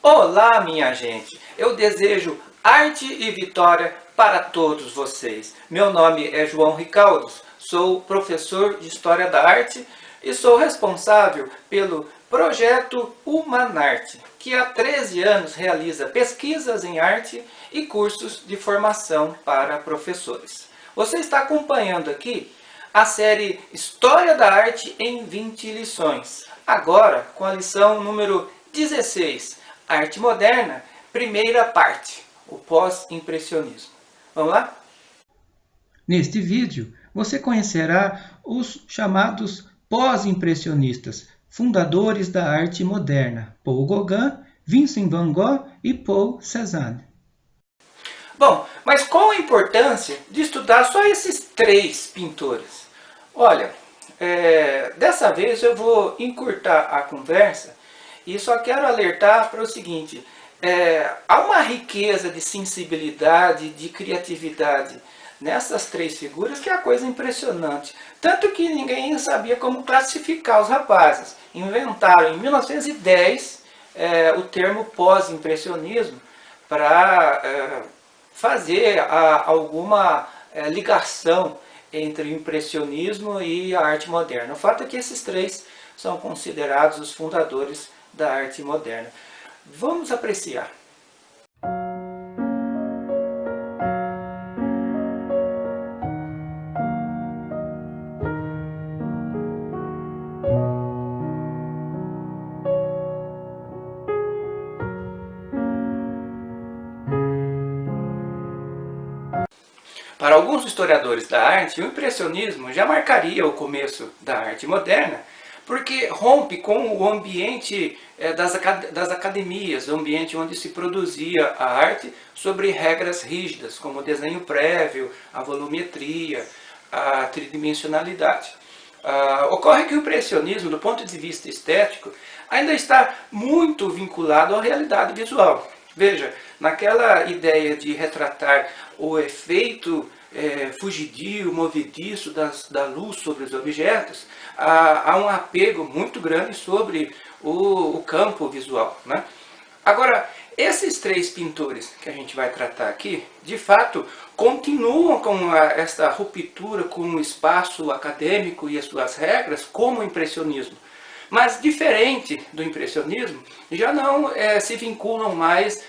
Olá, minha gente! Eu desejo arte e vitória para todos vocês. Meu nome é João Ricaldos, sou professor de História da Arte e sou responsável pelo projeto Humanarte, que há 13 anos realiza pesquisas em arte e cursos de formação para professores. Você está acompanhando aqui a série História da Arte em 20 lições, agora com a lição número 16, Arte Moderna, primeira parte, o pós-impressionismo. Vamos lá? Neste vídeo, você conhecerá os chamados pós-impressionistas, fundadores da arte moderna, Paul Gauguin, Vincent van Gogh e Paul Cézanne. Bom, mas qual a importância de estudar só esses três pintores? Olha, dessa vez eu vou encurtar a conversa e só quero alertar para o seguinte: há uma riqueza de sensibilidade, de criatividade nessas três figuras que é a coisa impressionante. Tanto que ninguém sabia como classificar os rapazes. Inventaram em 1910 o termo pós-impressionismo para fazer alguma ligação entre o impressionismo e a arte moderna. O fato é que esses três são considerados os fundadores da arte moderna. Vamos apreciar. Para alguns historiadores da arte, o impressionismo já marcaria o começo da arte moderna, porque rompe com o ambiente das academias, o ambiente onde se produzia a arte sobre regras rígidas, como o desenho prévio, a volumetria, a tridimensionalidade. Ocorre que o impressionismo, do ponto de vista estético, ainda está muito vinculado à realidade visual. Veja, naquela ideia de retratar o efeito fugidio, movediço da luz sobre os objetos, há um apego muito grande sobre o campo visual, né? Agora, esses três pintores que a gente vai tratar aqui, de fato, continuam com esta ruptura com o espaço acadêmico e as suas regras, como o impressionismo. Mas, diferente do impressionismo, já não se vinculam mais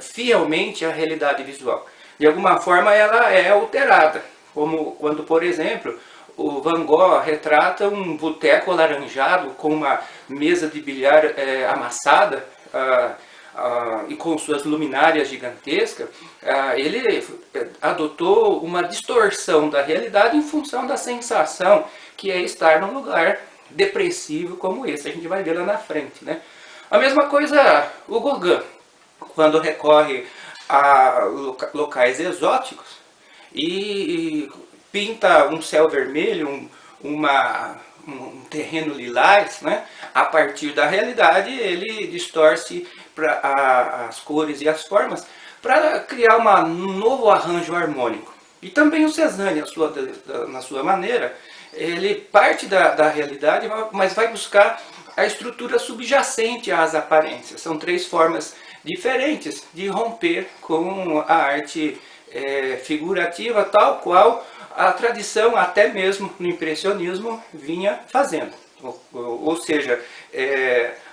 fielmente à realidade visual. De alguma forma, ela é alterada, como quando, por exemplo, o Van Gogh retrata um boteco alaranjado com uma mesa de bilhar amassada e com suas luminárias gigantescas. Ele adotou uma distorção da realidade em função da sensação que é estar num lugar depressivo como esse. A gente vai ver lá na frente, né? A mesma coisa o Gauguin, quando recorre a locais exóticos e pinta um céu vermelho, um terreno lilás, né? A partir da realidade ele distorce as cores e as formas para criar um novo arranjo harmônico. E também o Cézanne, na sua maneira, ele parte da realidade, mas vai buscar a estrutura subjacente às aparências. São três formas diferentes de romper com a arte figurativa, tal qual a tradição, até mesmo no impressionismo, vinha fazendo. Ou seja,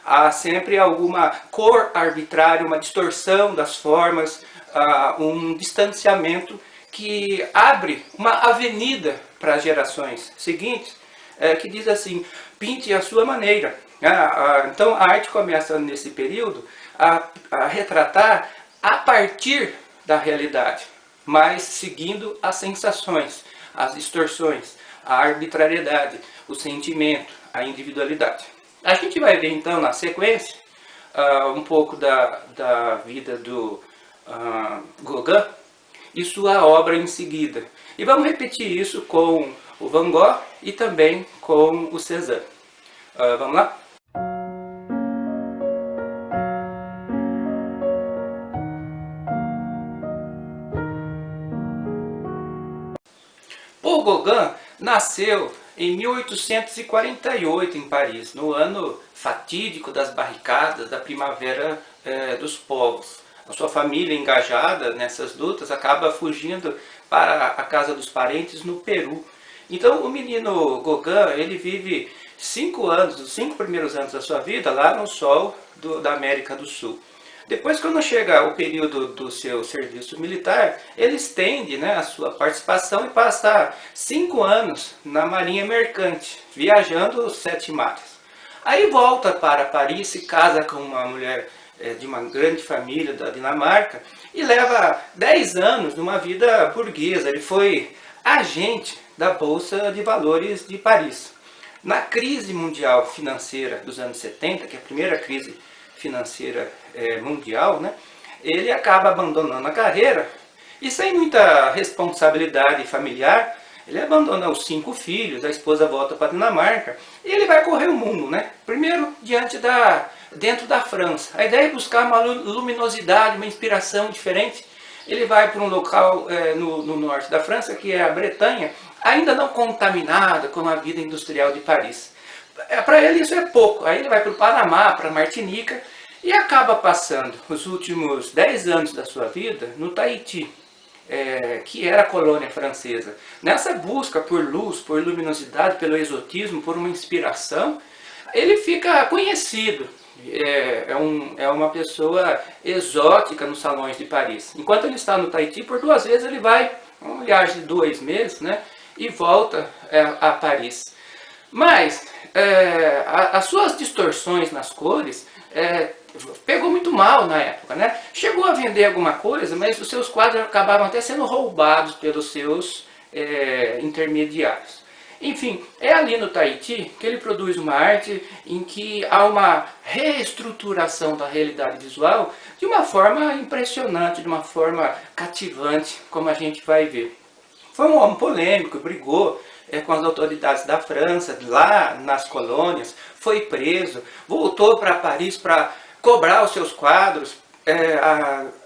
há sempre alguma cor arbitrária, uma distorção das formas, um distanciamento que abre uma avenida para as gerações seguintes, que diz assim: pinte à sua maneira. Então a arte começa nesse período a retratar a partir da realidade, mas seguindo as sensações, as distorções, a arbitrariedade, o sentimento, a individualidade. A gente vai ver então na sequência um pouco da vida do Gauguin e sua obra em seguida. E vamos repetir isso com o Van Gogh e também com o Cézanne. Vamos lá? Paul Gauguin nasceu em 1848 em Paris, no ano fatídico das barricadas da Primavera dos povos. A sua família, engajada nessas lutas, acaba fugindo para a casa dos parentes no Peru. Então o menino Gauguin, ele vive 5 anos, os 5 primeiros anos da sua vida, lá no sol da América do Sul. Depois, quando chega o período do seu serviço militar, ele estende, né, a sua participação e passa 5 anos na marinha mercante, viajando os 7 mares. Aí volta para Paris, se casa com uma mulher de uma grande família da Dinamarca e leva 10 anos numa vida burguesa. Ele foi agente da Bolsa de Valores de Paris. Na crise mundial financeira dos anos 70, que é a primeira crise financeira mundial, né, ele acaba abandonando a carreira e, sem muita responsabilidade familiar, ele abandona os 5 filhos, a esposa volta para a Dinamarca e ele vai correr o mundo, né? Primeiro dentro da França. A ideia é buscar uma luminosidade, uma inspiração diferente. Ele vai para um local no norte da França, que é a Bretanha, ainda não contaminada com a vida industrial de Paris. Para ele isso é pouco. Aí ele vai para o Panamá, para Martinica, e acaba passando os últimos 10 anos da sua vida no Tahiti, que era a colônia francesa. Nessa busca por luz, por luminosidade, pelo exotismo, por uma inspiração, ele fica conhecido. É uma pessoa exótica nos salões de Paris. Enquanto ele está no Tahiti, por 2 vezes ele vai, uma viagem de 2 meses, né, e volta a Paris. Mas as suas distorções nas cores pegou muito mal na época, né? Chegou a vender alguma coisa, mas os seus quadros acabavam até sendo roubados pelos seus intermediários. Enfim, é ali no Tahiti que ele produz uma arte em que há uma reestruturação da realidade visual de uma forma impressionante, de uma forma cativante, como a gente vai ver. Foi um homem polêmico, brigou com as autoridades da França, lá nas colônias, foi preso, voltou para Paris para cobrar os seus quadros,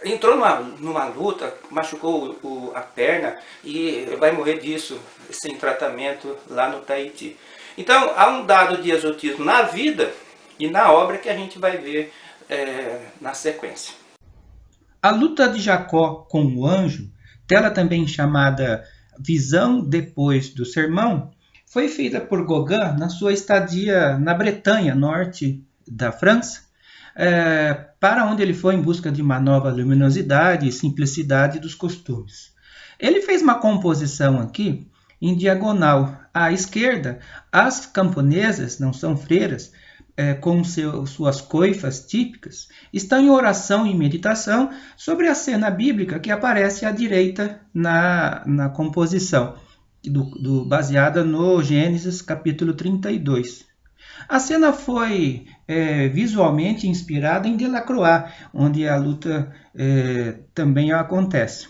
entrou numa luta, machucou a perna e vai morrer disso, sem tratamento, lá no Tahiti. Então, há um dado de exotismo na vida e na obra que a gente vai ver na sequência. A luta de Jacó com o anjo, tela também chamada Visão depois do Sermão, foi feita por Gauguin na sua estadia na Bretanha, norte da França, para onde ele foi em busca de uma nova luminosidade e simplicidade dos costumes. Ele fez uma composição aqui em diagonal. À esquerda, as camponesas, não são freiras, com suas coifas típicas, estão em oração e meditação sobre a cena bíblica que aparece à direita na composição, baseada no Gênesis capítulo 32. A cena foi visualmente inspirada em Delacroix, onde a luta também acontece.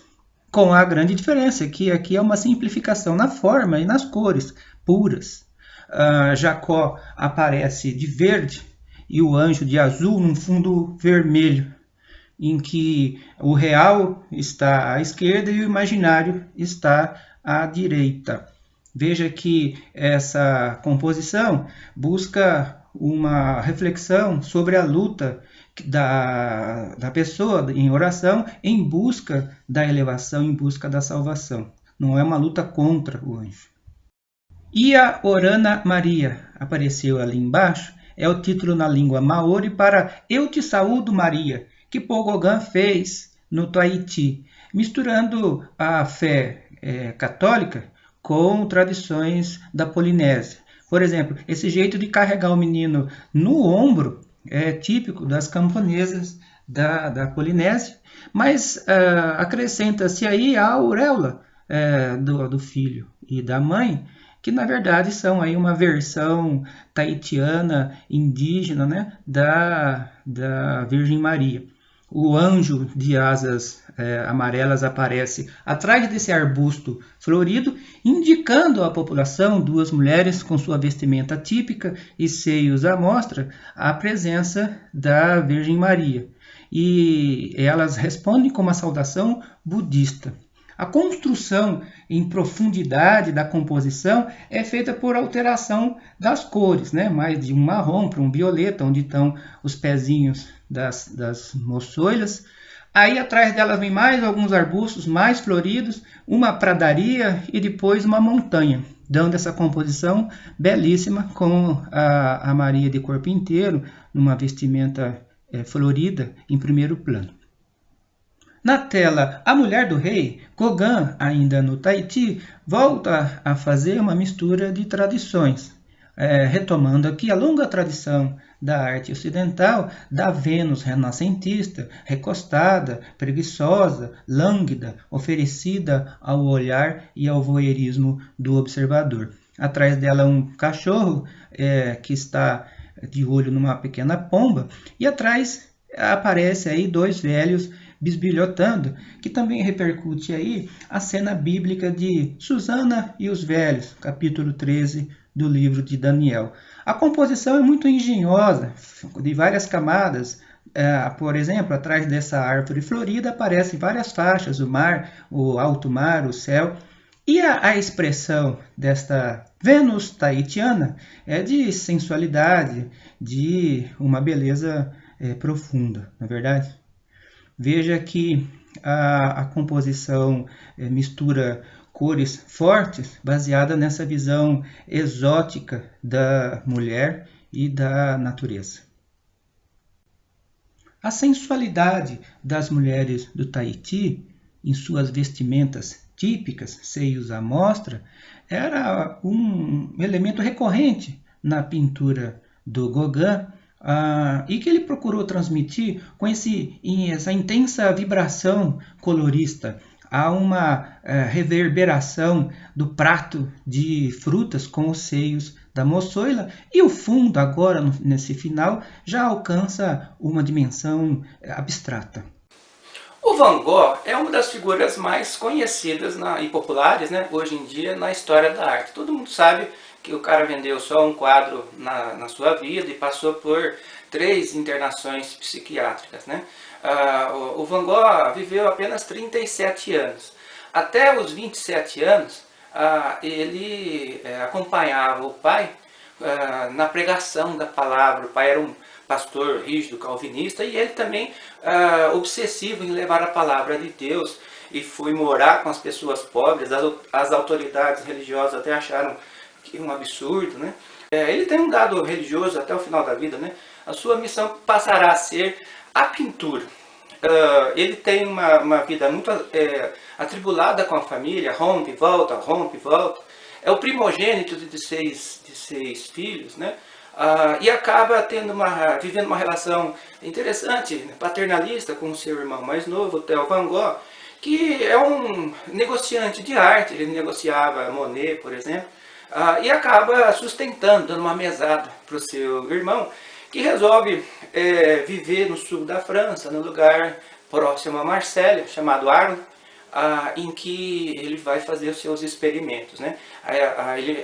Com a grande diferença que aqui é uma simplificação na forma e nas cores puras. Jacó aparece de verde e o anjo de azul num fundo vermelho, em que o real está à esquerda e o imaginário está à direita. Veja que essa composição busca uma reflexão sobre a luta da pessoa em oração em busca da elevação, em busca da salvação. Não é uma luta contra o anjo. Ia Orana Maria, apareceu ali embaixo, é o título na língua maori para Eu Te Saúdo Maria, que Paul Gauguin fez no Tahiti, misturando a fé católica com tradições da Polinésia. Por exemplo, esse jeito de carregar o menino no ombro é típico das camponesas da Polinésia, mas acrescenta-se aí a auréola do filho e da mãe, que na verdade são aí uma versão tahitiana, indígena, né, da Virgem Maria. O anjo de asas amarelas aparece atrás desse arbusto florido, indicando à população 2 mulheres com sua vestimenta típica e seios à mostra a presença da Virgem Maria. E elas respondem com uma saudação budista. A construção em profundidade da composição é feita por alteração das cores, né? Mais de um marrom para um violeta, onde estão os pezinhos das moçoilas. Aí atrás delas vem mais alguns arbustos mais floridos, uma pradaria e depois uma montanha, dando essa composição belíssima com a Maria de corpo inteiro, numa vestimenta florida em primeiro plano. Na tela A Mulher do Rei, Gauguin, ainda no Tahiti, volta a fazer uma mistura de tradições, retomando aqui a longa tradição da arte ocidental da Vênus renascentista, recostada, preguiçosa, lânguida, oferecida ao olhar e ao voyeurismo do observador. Atrás dela um cachorro que está de olho numa pequena pomba, e atrás aparece aí dois velhos bisbilhotando, que também repercute aí a cena bíblica de Susana e os Velhos, capítulo 13 do livro de Daniel. A composição é muito engenhosa, de várias camadas. Por exemplo, atrás dessa árvore florida aparecem várias faixas, o mar, o alto mar, o céu. E a expressão desta Vênus tahitiana é de sensualidade, de uma beleza profunda, não é verdade? Veja que a composição mistura cores fortes, baseada nessa visão exótica da mulher e da natureza. A sensualidade das mulheres do Tahiti, em suas vestimentas típicas, seios à mostra, era um elemento recorrente na pintura do Gauguin, e que ele procurou transmitir com essa intensa vibração colorista. Há uma reverberação do prato de frutas com os seios da moçoila, e o fundo agora, nesse final, já alcança uma dimensão abstrata. O Van Gogh é uma das figuras mais conhecidas e populares, né, hoje em dia na história da arte. Todo mundo sabe que o cara vendeu só um quadro na sua vida e passou por 3 internações psiquiátricas, né? O Van Gogh viveu apenas 37 anos. Até os 27 anos, ele acompanhava o pai na pregação da palavra. O pai era um pastor rígido, calvinista, e ele também obsessivo em levar a palavra de Deus, e foi morar com as pessoas pobres. As autoridades religiosas até acharam que um absurdo, né? Ele tem um dado religioso até o final da vida, né? A sua missão passará a ser a pintura. Ele tem uma vida muito atribulada com a família, rompe, volta, é o primogênito de seis filhos, né? E acaba vivendo uma relação interessante, paternalista, com o seu irmão mais novo, Theo Van Gogh, que é um negociante de arte. Ele negociava Monet, por exemplo, e acaba sustentando, dando uma mesada para o seu irmão, que resolve viver no sul da França, no lugar próximo a Marselha, chamado Arles, em que ele vai fazer os seus experimentos, né?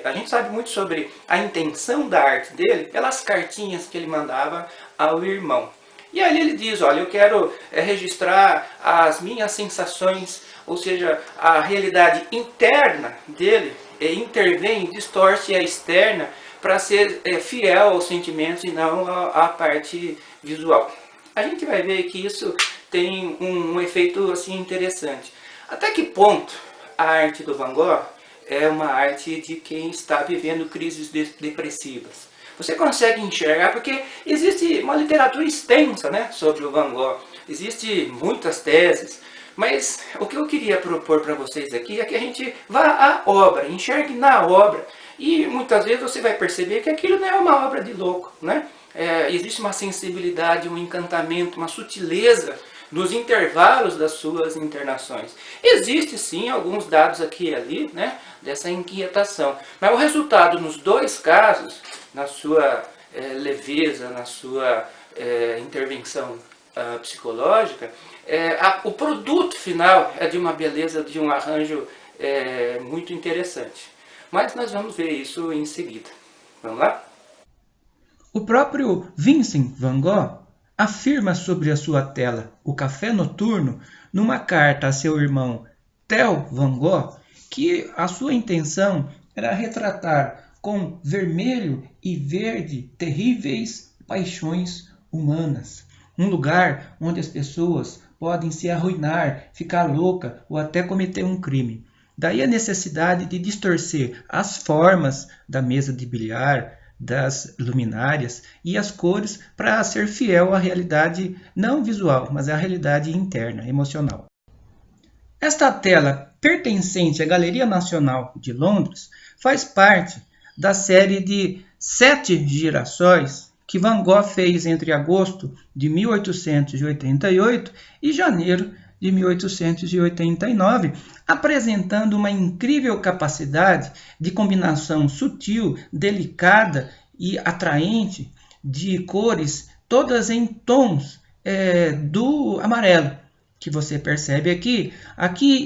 A gente sabe muito sobre a intenção da arte dele pelas cartinhas que ele mandava ao irmão. E aí ele diz: olha, eu quero registrar as minhas sensações, ou seja, a realidade interna dele intervém, distorce a externa para ser fiel aos sentimentos e não à parte visual. A gente vai ver que isso tem um efeito assim interessante. Até que ponto a arte do Van Gogh é uma arte de quem está vivendo crises depressivas? Você consegue enxergar, porque existe uma literatura extensa, né, sobre o Van Gogh. Existem muitas teses, mas o que eu queria propor para vocês aqui é que a gente vá à obra, enxergue na obra. E muitas vezes você vai perceber que aquilo não é uma obra de louco, né? Existe uma sensibilidade, um encantamento, uma sutileza nos intervalos das suas internações. Existe sim alguns dados aqui e ali, né, dessa inquietação. Mas o resultado nos dois casos, na sua leveza, na sua intervenção psicológica, o produto final é de uma beleza, de um arranjo muito interessante. Mas nós vamos ver isso em seguida. Vamos lá? O próprio Vincent van Gogh afirma sobre a sua tela, O Café Noturno, numa carta a seu irmão Theo Van Gogh que a sua intenção era retratar com vermelho e verde terríveis paixões humanas. Um lugar onde as pessoas podem se arruinar, ficar louca ou até cometer um crime. Daí a necessidade de distorcer as formas da mesa de bilhar, das luminárias e as cores para ser fiel à realidade não visual, mas à realidade interna, emocional. Esta tela, pertencente à Galeria Nacional de Londres, faz parte da série de 7 girassóis que Van Gogh fez entre agosto de 1888 e janeiro de 1889, apresentando uma incrível capacidade de combinação sutil, delicada e atraente de cores, todas em tons do amarelo, que você percebe aqui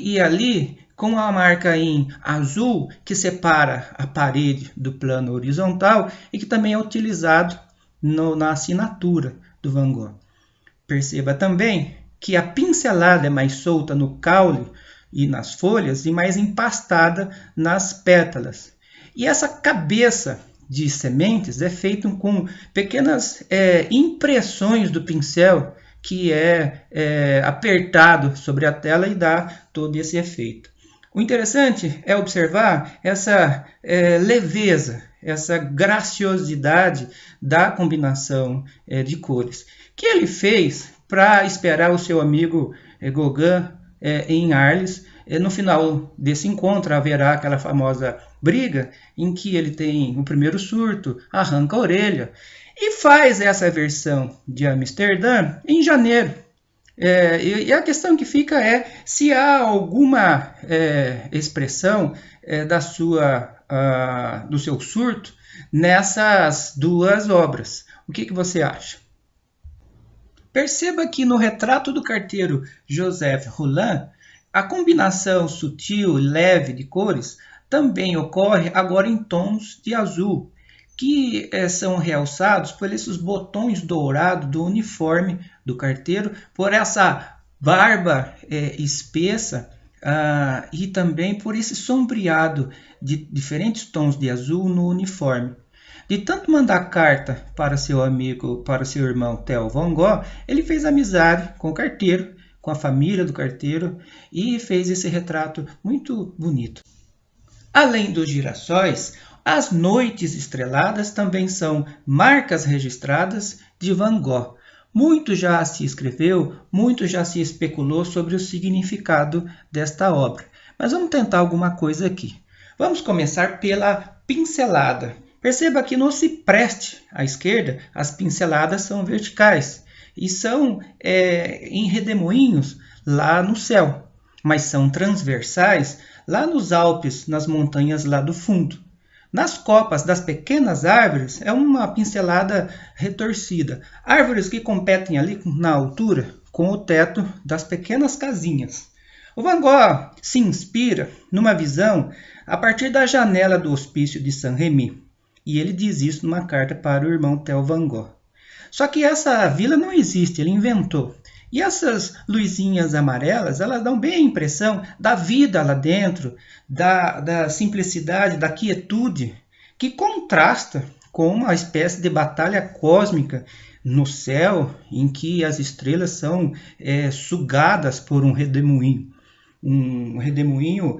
e ali, com a marca em azul que separa a parede do plano horizontal e que também é utilizado na assinatura do Van Gogh. Perceba também que a pincelada é mais solta no caule e nas folhas e mais empastada nas pétalas. E essa cabeça de sementes é feita com pequenas impressões do pincel que é apertado sobre a tela e dá todo esse efeito. O interessante é observar essa leveza, essa graciosidade da combinação de cores, que ele fez para esperar o seu amigo Gauguin em Arles. No final desse encontro haverá aquela famosa briga em que ele tem o primeiro surto, arranca a orelha e faz essa versão de Amsterdã em janeiro. E a questão que fica é se há alguma expressão do seu surto nessas duas obras. O que você acha? Perceba que no retrato do carteiro Joseph Roland, a combinação sutil e leve de cores também ocorre agora em tons de azul, que são realçados por esses botões dourados do uniforme do carteiro, por essa barba espessa e também por esse sombreado de diferentes tons de azul no uniforme. De tanto mandar carta para seu amigo, para seu irmão Theo Van Gogh, ele fez amizade com o carteiro, com a família do carteiro e fez esse retrato muito bonito. Além dos girassóis, as noites estreladas também são marcas registradas de Van Gogh. Muito já se escreveu, muito já se especulou sobre o significado desta obra. Mas vamos tentar alguma coisa aqui. Vamos começar pela pincelada. Perceba que no cipreste à esquerda, as pinceladas são verticais e são em redemoinhos lá no céu, mas são transversais lá nos Alpes, nas montanhas lá do fundo. Nas copas das pequenas árvores é uma pincelada retorcida, árvores que competem ali na altura com o teto das pequenas casinhas. O Van Gogh se inspira numa visão a partir da janela do hospício de Saint-Rémy. E ele diz isso numa carta para o irmão Theo Van Gogh. Só que essa vila não existe, ele inventou. E essas luzinhas amarelas, elas dão bem a impressão da vida lá dentro, da simplicidade, da quietude, que contrasta com uma espécie de batalha cósmica no céu, em que as estrelas são sugadas por um redemoinho. Um redemoinho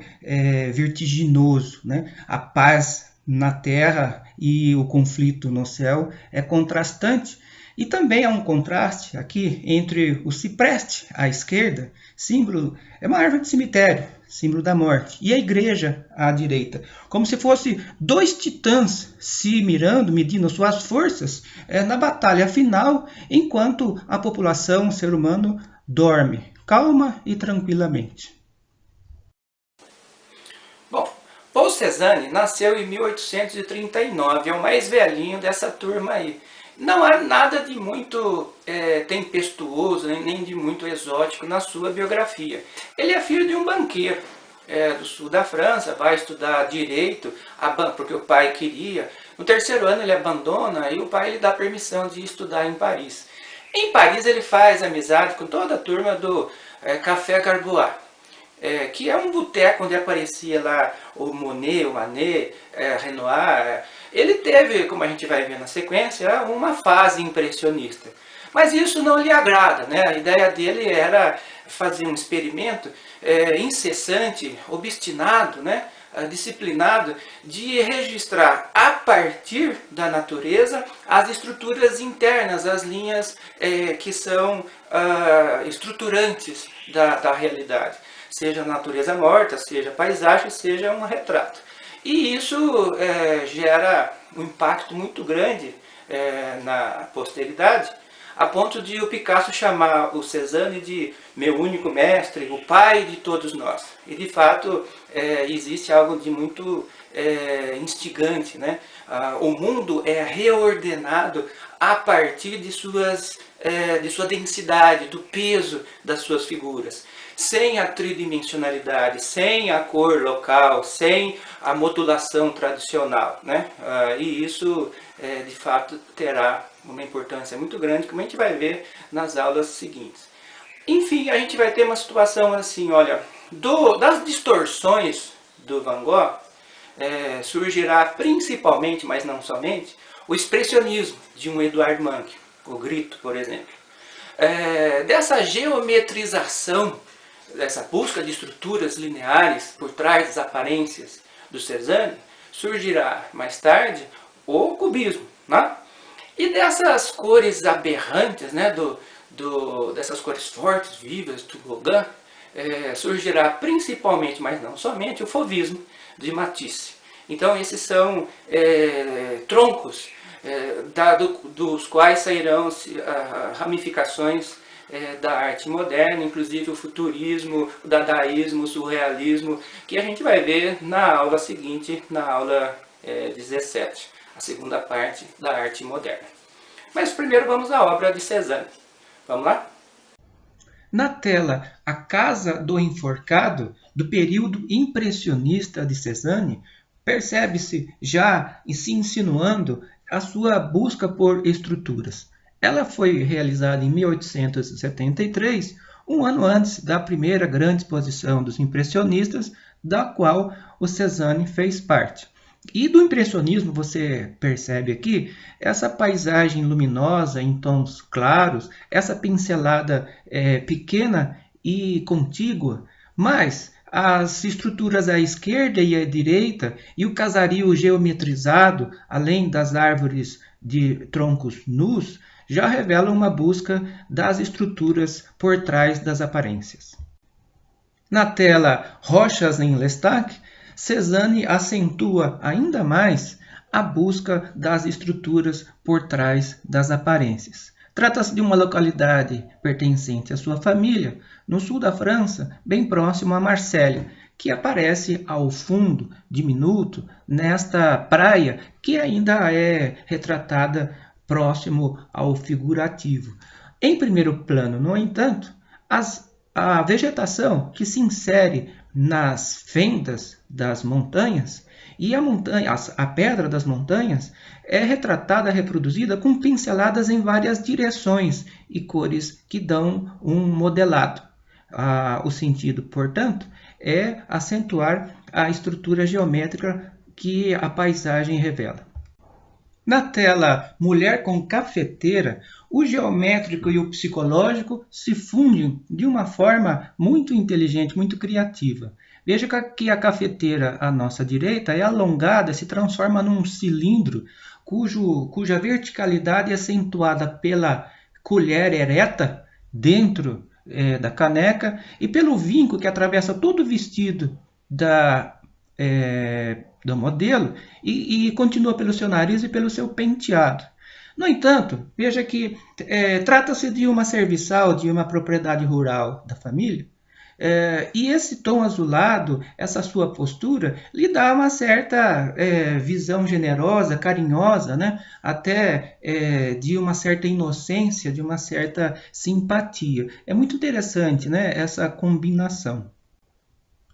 vertiginoso, né? A paz na terra e o conflito no céu é contrastante. E também há um contraste aqui entre o cipreste à esquerda, símbolo, é uma árvore de cemitério, símbolo da morte, e a igreja à direita, como se fosse dois titãs se mirando, medindo suas forças na batalha final, enquanto a população, o ser humano, dorme calma e tranquilamente. Paul Cézanne nasceu em 1839, é o mais velhinho dessa turma aí. Não há nada de muito tempestuoso, nem de muito exótico na sua biografia. Ele é filho de um banqueiro do sul da França, vai estudar direito, porque o pai queria. No terceiro ano ele abandona e o pai lhe dá permissão de estudar em Paris. Em Paris ele faz amizade com toda a turma do Café Garbois. que é um boteco onde aparecia lá o Monet, o Manet, Renoir. Ele teve, como a gente vai ver na sequência, uma fase impressionista. Mas isso não lhe agrada, né? A ideia dele era fazer um experimento incessante, obstinado, né? Disciplinado, de registrar a partir da natureza as estruturas internas, as linhas que são estruturantes da realidade. Seja a natureza morta, seja a paisagem, seja um retrato. E isso gera um impacto muito grande na posteridade, a ponto de o Picasso chamar o Cézanne de meu único mestre, o pai de todos nós. E de fato existe algo de muito instigante, né? O mundo é reordenado a partir de sua densidade, do peso das suas figuras. Sem a tridimensionalidade, sem a cor local, sem a modulação tradicional, né? E isso de fato terá uma importância muito grande, como a gente vai ver nas aulas seguintes. Enfim, a gente vai ter uma situação assim, olha, das distorções do Van Gogh, surgirá principalmente, mas não somente, o expressionismo de um Edvard Munch, o Grito, por exemplo. Dessa geometrização, dessa busca de estruturas lineares por trás das aparências do Cézanne, surgirá mais tarde o cubismo, né? E dessas cores aberrantes, né, dessas cores fortes, vivas do Gauguin, surgirá principalmente, mas não somente, o fauvismo de Matisse. Então esses são troncos dos quais sairão ramificações da arte moderna, inclusive o futurismo, o dadaísmo, o surrealismo, que a gente vai ver na aula seguinte, na aula 17, a segunda parte da arte moderna. Mas primeiro vamos à obra de Cézanne. Vamos lá? Na tela A Casa do Enforcado, do período impressionista de Cézanne, percebe-se já se insinuando a sua busca por estruturas. Ela foi realizada em 1873, um ano antes da primeira grande exposição dos impressionistas, da qual o Cézanne fez parte. E do impressionismo você percebe aqui essa paisagem luminosa em tons claros, essa pincelada pequena e contígua, mas as estruturas à esquerda e à direita e o casario geometrizado, além das árvores de troncos nus, já revelam uma busca das estruturas por trás das aparências. Na tela Rochas em L'Estaque, Cézanne acentua ainda mais a busca das estruturas por trás das aparências. Trata-se de uma localidade pertencente à sua família, no sul da França, bem próximo a Marselha, que aparece ao fundo, diminuto, nesta praia que ainda é retratada próximo ao figurativo. Em primeiro plano, no entanto, a vegetação que se insere nas fendas das montanhas e a pedra das montanhas é retratada, reproduzida com pinceladas em várias direções e cores que dão um modelado. O sentido, portanto, é acentuar a estrutura geométrica que a paisagem revela. Na tela Mulher com Cafeteira, o geométrico e o psicológico se fundem de uma forma muito inteligente, muito criativa. Veja que a cafeteira à nossa direita é alongada, se transforma num cilindro cuja verticalidade é acentuada pela colher ereta dentro da caneca e pelo vinco que atravessa todo o vestido do modelo e continua pelo seu nariz e pelo seu penteado. No entanto, veja que trata-se de uma serviçal, de uma propriedade rural da família, e esse tom azulado, essa sua postura, lhe dá uma certa visão generosa, carinhosa, né? Até de uma certa inocência, de uma certa simpatia. É muito interessante, né, essa combinação.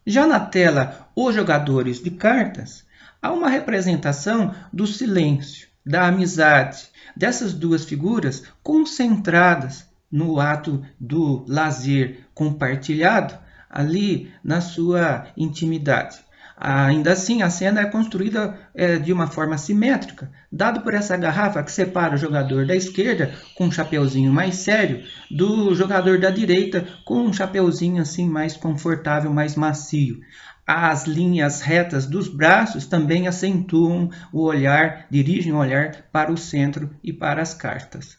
Já na tela Os Jogadores de Cartas, há uma representação do silêncio, da amizade, dessas duas figuras concentradas no ato do lazer compartilhado, ali na sua intimidade. Ainda assim, a cena é construída de uma forma simétrica, dado por essa garrafa que separa o jogador da esquerda com um chapeuzinho mais sério do jogador da direita com um chapeuzinho assim mais confortável, mais macio. As linhas retas dos braços também acentuam o olhar, dirigem o olhar para o centro e para as cartas.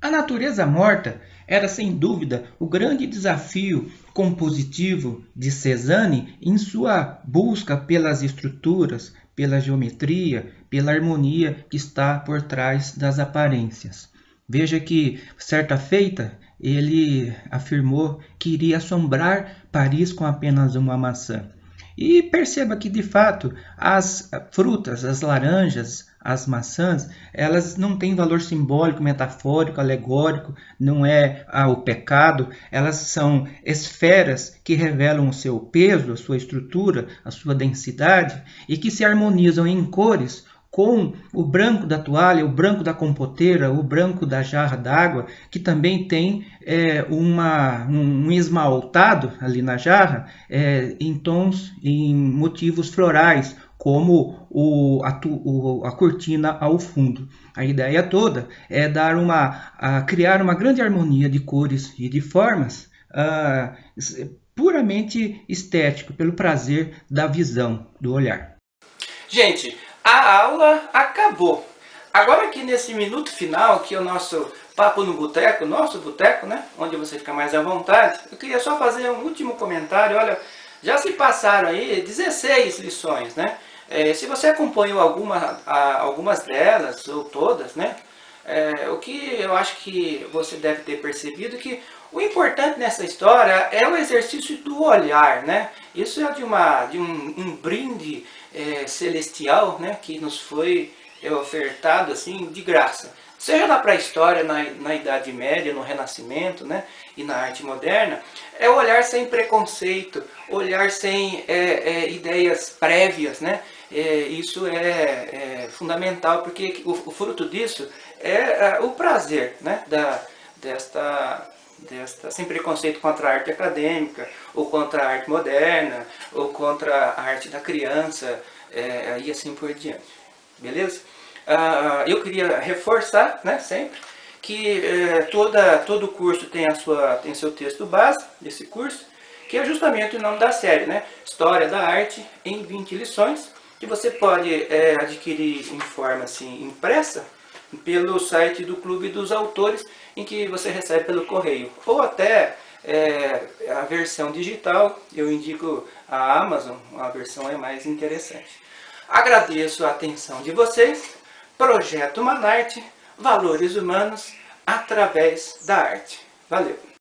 A natureza morta era sem dúvida o grande desafio compositivo de Cézanne em sua busca pelas estruturas, pela geometria, pela harmonia que está por trás das aparências. Veja que, certa feita, ele afirmou que iria assombrar Paris com apenas uma maçã. E perceba que, de fato, as frutas, as laranjas, as maçãs, elas não têm valor simbólico, metafórico, alegórico, não é o pecado, elas são esferas que revelam o seu peso, a sua estrutura, a sua densidade e que se harmonizam em cores com o branco da toalha, o branco da compoteira, o branco da jarra d'água, que também tem um esmaltado ali na jarra em tons, em motivos florais, como a cortina ao fundo. A ideia toda é criar uma grande harmonia de cores e de formas puramente estético, pelo prazer da visão, do olhar. Gente, a aula acabou. Agora aqui nesse minuto final, que é o nosso papo no boteco, nosso boteco, né? Onde você fica mais à vontade, eu queria só fazer um último comentário. Olha, já se passaram aí 16 lições, né? Se você acompanhou algumas delas, ou todas, né? O que eu acho que você deve ter percebido que o importante nessa história é o exercício do olhar, né? Isso é de um brinde celestial, né? Que nos foi ofertado assim de graça. Seja na pré-história, na Idade Média, no Renascimento, né? E na arte moderna, é o olhar sem preconceito, olhar sem ideias prévias, né? Isso é fundamental, porque o fruto disso é o prazer, né? Sem preconceito contra a arte acadêmica, ou contra a arte moderna, ou contra a arte da criança, e assim por diante. Beleza? Eu queria reforçar, né, sempre, que todo curso tem seu texto base, desse curso, que é justamente o nome da série, né? História da Arte em 20 lições, que você pode adquirir em forma assim, impressa, pelo site do Clube dos Autores, em que você recebe pelo correio. Ou até a versão digital, eu indico a Amazon, a versão é mais interessante. Agradeço a atenção de vocês. Projeto Manarte, valores humanos através da arte. Valeu!